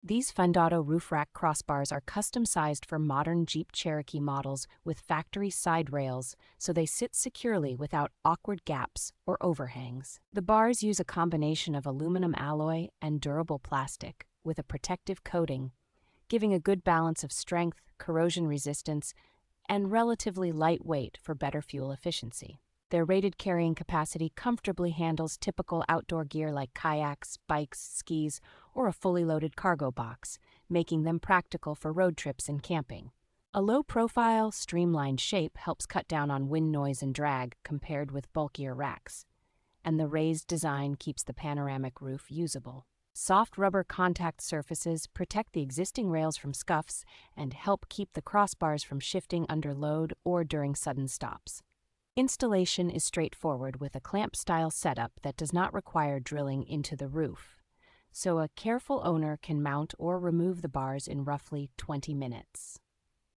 These FINDAUTO Roof Rack Crossbars are custom-sized for modern Jeep Cherokee models with factory side rails, so they sit securely without awkward gaps or overhangs. The bars use a combination of aluminum alloy and durable plastic with a protective coating, giving a good balance of strength, corrosion resistance, and relatively light weight for better fuel efficiency. Their rated carrying capacity comfortably handles typical outdoor gear like kayaks, bikes, skis, or a fully loaded cargo box, making them practical for road trips and camping. A low-profile, streamlined shape helps cut down on wind noise and drag compared with bulkier racks, and the raised design keeps the panoramic roof usable. Soft rubber contact surfaces protect the existing rails from scuffs and help keep the crossbars from shifting under load or during sudden stops. Installation is straightforward with a clamp-style setup that does not require drilling into the roof, so a careful owner can mount or remove the bars in roughly 20 minutes.